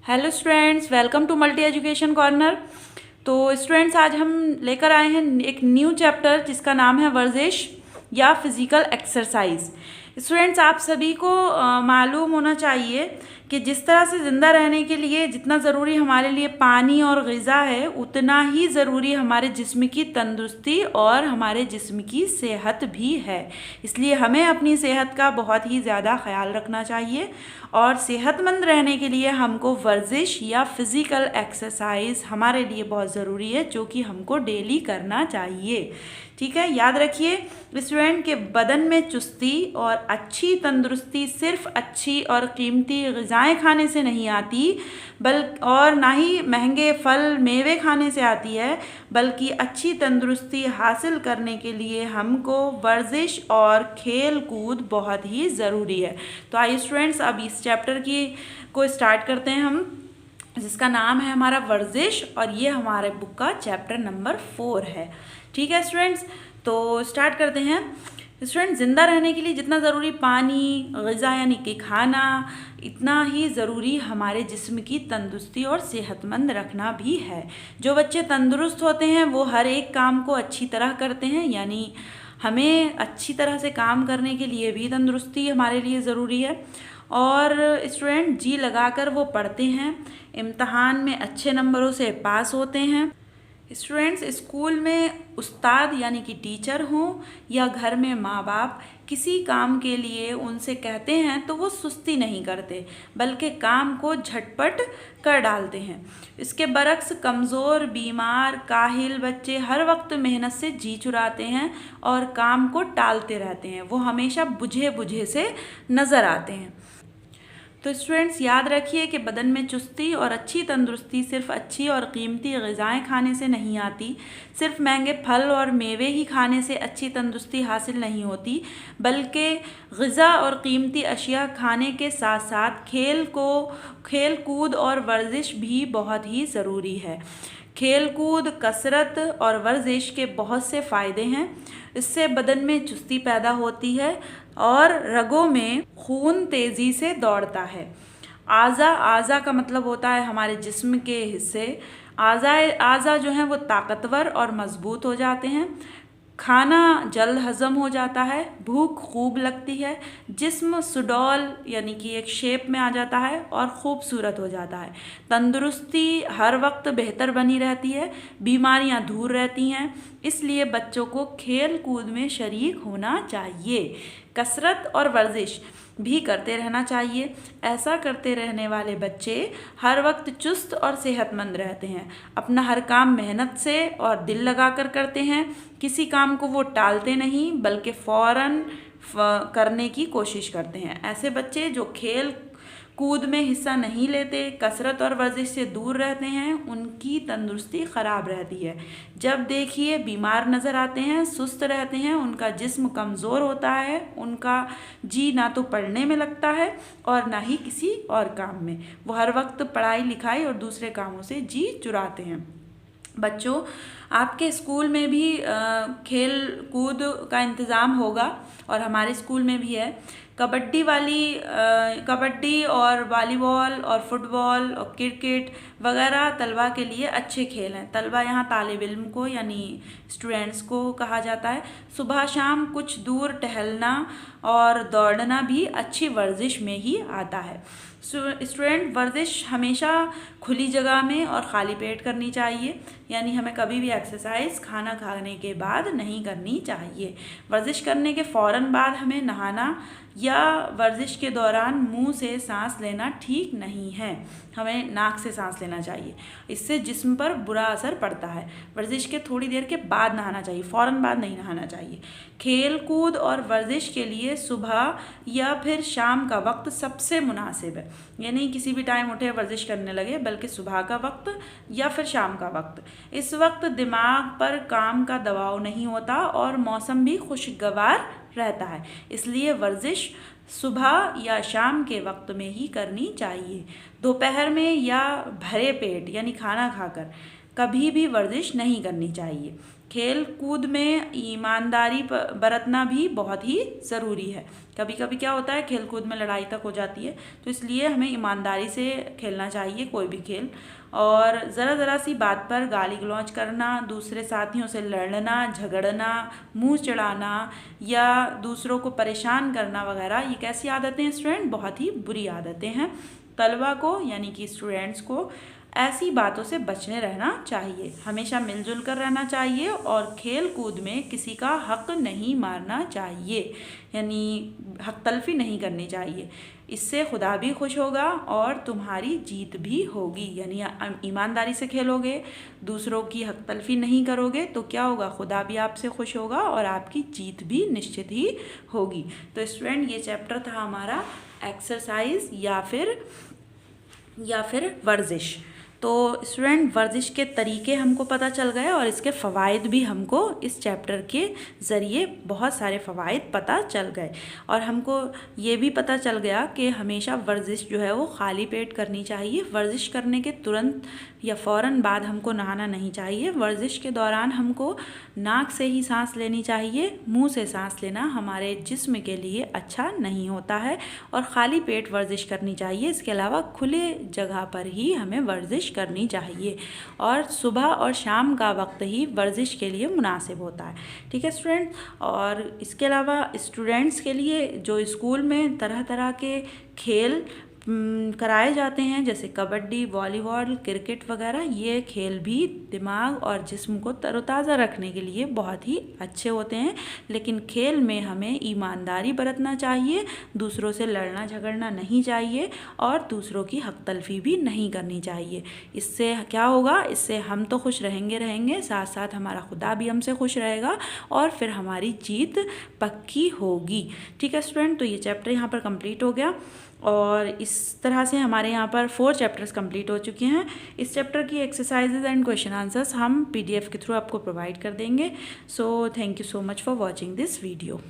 Hello students, welcome to multi education corner. तो students, आज हम लेकर आए हैं एक न्यू चैप्टर जिसका नाम है वर्जिश या फिज़िकल एक्सरसाइज। स्टूडेंट्स, आप सभी को मालूम होना चाहिए कि जिस तरह से ज़िंदा रहने के लिए जितना ज़रूरी हमारे लिए पानी और ग़िज़ा है, उतना ही ज़रूरी हमारे जिस्म की तंदुरुस्ती और हमारे जिस्म की सेहत भी है। इसलिए हमें अपनी सेहत का बहुत ही ज़्यादा ख्याल रखना चाहिए और सेहतमंद रहने के लिए हमको वर्जिश या फिज़िकल एक्सरसाइज हमारे लिए बहुत ज़रूरी है, जो कि हमको डेली करना चाहिए। ठीक है, याद रखिए स्टूडेंट के बदन में चुस्ती और अच्छी तंदुरुस्ती सिर्फ अच्छी और कीमती ग़िज़ाएँ खाने से नहीं आती, और ना ही महंगे फल मेवे खाने से आती है, बल्कि अच्छी तंदुरुस्ती हासिल करने के लिए हमको वर्जिश और खेल कूद बहुत ही ज़रूरी है। तो आइए स्टूडेंट्स, अब इस चैप्टर को स्टार्ट करते हैं हम, जिसका नाम है हमारा वर्जिश, और ये हमारे बुक का चैप्टर नंबर 4 है। ठीक है स्टूडेंट्स, तो स्टार्ट करते हैं। स्टूडेंट, ज़िंदा रहने के लिए जितना ज़रूरी पानी, ग़िज़ा यानी कि खाना, इतना ही ज़रूरी हमारे जिस्म की तंदुरुस्ती और सेहतमंद रखना भी है। जो बच्चे तंदुरुस्त होते हैं वो हर एक काम को अच्छी तरह करते हैं, यानी हमें अच्छी तरह से काम करने के लिए भी तंदुरुस्ती हमारे लिए ज़रूरी है। और स्टूडेंट जी लगाकर वो पढ़ते हैं, इम्तहान में अच्छे नंबरों से पास होते हैं। स्टूडेंट्स, स्कूल में उस्ताद यानी कि टीचर हों या घर में माँ बाप किसी काम के लिए उनसे कहते हैं तो वो सुस्ती नहीं करते, बल्कि काम को झटपट कर डालते हैं। इसके बरक्स कमज़ोर, बीमार, काहिल बच्चे हर वक्त मेहनत से जी चुराते हैं और काम को टालते रहते हैं। वो हमेशा बुझे बुझे से नज़र आते हैं। तो स्टूडेंट्स, याद रखिए कि बदन में चुस्ती और अच्छी तंदुरुस्ती सिर्फ अच्छी और कीमती ग़िज़ाएँ खाने से नहीं आती, सिर्फ महंगे फल और मेवे ही खाने से अच्छी तंदुरुस्ती हासिल नहीं होती, बल्कि ग़िज़ा और कीमती अशिया खाने के साथ साथ खेल कूद और वर्जिश भी बहुत ही ज़रूरी है। खेल कूद, कसरत और वर्जिश के बहुत से फ़ायदे हैं। इससे बदन में चुस्ती पैदा होती है और रगों में खून तेज़ी से दौड़ता है। आज़ा का मतलब होता है हमारे जिस्म के हिस्से। आज़ा जो हैं वो ताकतवर और मज़बूत हो जाते हैं। खाना जल्द हज़म हो जाता है, भूख खूब लगती है, जिस्म सुडौल यानी कि एक शेप में आ जाता है और ख़ूबसूरत हो जाता है। तंदुरुस्ती हर वक्त बेहतर बनी रहती है, बीमारियां दूर रहती हैं। इसलिए बच्चों को खेल कूद में शरीक होना चाहिए। कसरत और वर्जिश भी करते रहना चाहिए। ऐसा करते रहने वाले बच्चे हर वक्त चुस्त और सेहतमंद रहते हैं। अपना हर काम मेहनत से और दिल लगाकर करते हैं। किसी काम को वो टालते नहीं, बल्कि फ़ौरन करने की कोशिश करते हैं। ऐसे बच्चे जो खेल कूद में हिस्सा नहीं लेते, कसरत और वर्जिश से दूर रहते हैं, उनकी तंदुरुस्ती ख़राब रहती है। जब देखिए बीमार नज़र आते हैं, सुस्त रहते हैं, उनका जिस्म कमज़ोर होता है, उनका जी ना तो पढ़ने में लगता है और ना ही किसी और काम में। वो हर वक्त पढ़ाई लिखाई और दूसरे कामों से जी चुराते हैं। बच्चों, आपके स्कूल में भी खेल कूद का इंतज़ाम होगा और हमारे स्कूल में भी है। कबड्डी और वॉलीबॉल और फुटबॉल और क्रिकेट वगैरह तलबा के लिए अच्छे खेल हैं। तलबा यहाँ तालिब इल्म को यानी स्टूडेंट्स को कहा जाता है। सुबह शाम कुछ दूर टहलना और दौड़ना भी अच्छी वर्जिश में ही आता है। स्टूडेंट, वर्जिश हमेशा खुली जगह में और खाली पेट करनी चाहिए, यानी हमें कभी भी एक्सरसाइज खाना खाने के बाद नहीं करनी चाहिए। वर्जिश करने के फ़ौरन बाद हमें नहाना या वर्जिश के दौरान मुंह से सांस लेना ठीक नहीं है। हमें नाक से सांस लेना चाहिए, इससे जिस्म पर बुरा असर पड़ता है। वर्जिश के थोड़ी देर के बाद नहाना चाहिए, फ़ौरन बाद नहीं नहाना चाहिए। खेल कूद और वर्जिश के लिए सुबह या फिर शाम का वक्त सबसे मुनासिब है, यानी किसी भी टाइम उठे वर्जिश करने लगे, बल्कि सुबह का वक्त या फिर शाम का वक्त। इस वक्त दिमाग पर काम का दबाव नहीं होता और मौसम भी खुशगवार रहता है। इसलिए वर्जिश सुबह या शाम के वक्त में ही करनी चाहिए। दोपहर में या भरे पेट यानी खाना खाकर कभी भी वर्जिश नहीं करनी चाहिए। खेल कूद में ईमानदारी बरतना भी बहुत ही ज़रूरी है। कभी कभी क्या होता है, खेल कूद में लड़ाई तक हो जाती है, तो इसलिए हमें ईमानदारी से खेलना चाहिए कोई भी खेल। और ज़रा सी बात पर गाली गलौज करना, दूसरे साथियों से लड़ना, झगड़ना, मुंह चिढ़ाना या दूसरों को परेशान करना वगैरह, ये कैसी आदतें हैं स्टूडेंट? बहुत ही बुरी आदतें हैं। तलबा को यानी कि स्टूडेंट्स को ऐसी बातों से बचने रहना चाहिए, हमेशा मिलजुल कर रहना चाहिए और खेल कूद में किसी का हक नहीं मारना चाहिए, यानी हक तलफी नहीं करनी चाहिए। इससे खुदा भी खुश होगा और तुम्हारी जीत भी होगी, यानी ईमानदारी से खेलोगे, दूसरों की हक तलफी नहीं करोगे तो क्या होगा, खुदा भी आपसे खुश होगा और आपकी जीत भी निश्चित ही होगी। तो स्टूडेंट, ये चैप्टर था हमारा एक्सरसाइज या फिर वर्जिश। तो स्टूडेंट, वर्जिश के तरीके हमको पता चल गए और इसके फ़वाइद भी हमको इस चैप्टर के ज़रिए बहुत सारे फ़वाइद पता चल गए। और हमको ये भी पता चल गया कि हमेशा वर्जिश जो है वो खाली पेट करनी चाहिए। वर्जिश करने के तुरंत या फ़ौरन बाद हमको नहाना नहीं चाहिए। वर्जिश के दौरान हमको नाक से ही सांस लेनी चाहिए, मुंह से सांस लेना हमारे जिस्म के लिए अच्छा नहीं होता है और ख़ाली पेट वर्जिश करनी चाहिए। इसके अलावा खुले जगह पर ही हमें वर्जिश करनी चाहिए और सुबह और शाम का वक्त ही वर्जिश के लिए मुनासिब होता है। ठीक है स्टूडेंट। और इसके अलावा स्टूडेंट्स के लिए जो स्कूल में तरह तरह के खेल कराए जाते हैं, जैसे कबड्डी, वॉलीबॉल, क्रिकेट वगैरह, ये खेल भी दिमाग और जिस्म को तरोताज़ा रखने के लिए बहुत ही अच्छे होते हैं। लेकिन खेल में हमें ईमानदारी बरतना चाहिए, दूसरों से लड़ना झगड़ना नहीं चाहिए और दूसरों की हक तलफी भी नहीं करनी चाहिए। इससे क्या होगा, इससे हम तो खुश रहेंगे, साथ साथ हमारा खुदा भी हमसे खुश रहेगा और फिर हमारी जीत पक्की होगी। ठीक है स्टूडेंट, तो ये चैप्टर यहाँ पर कंप्लीट हो गया और इस तरह से हमारे यहाँ पर 4 चैप्टर्स कंप्लीट हो चुके हैं। इस चैप्टर की एक्सरसाइजेज एंड क्वेश्चन आंसर्स हम PDF के थ्रू आपको प्रोवाइड कर देंगे। So thank you so much for watching this video.